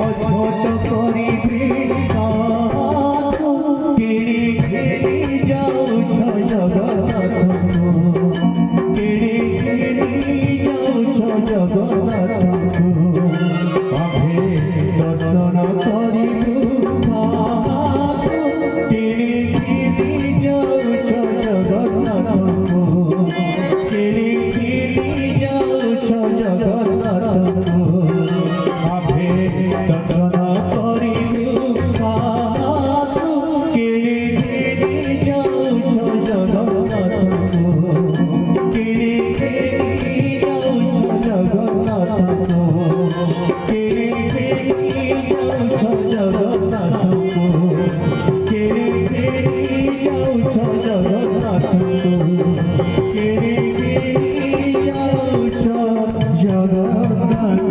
অঝট করিবে কেড়ে ঘেরে যাউছ জগন্নাথ কেড়ে ঘেরে যাউছ জগন্নাথ আভে দর্শন করিবে কেড়ে ঘেরে যাউছ জগন্নাথ কেড়ে ঘেরে যাউছ জগন্নাথ আভে দর্শন করিবে কেড়ে ঘেরে যাউছ জগন্নাথ কেড়ে ঘেরে যাউছ জগন্নাথ কেড়ে ঘেরে যাউছ জগন্নাথ কেড়ে ঘেরে যাউছ জগন্নাথ কেড়ে ঘেরে যাউছ জগন্নাথ।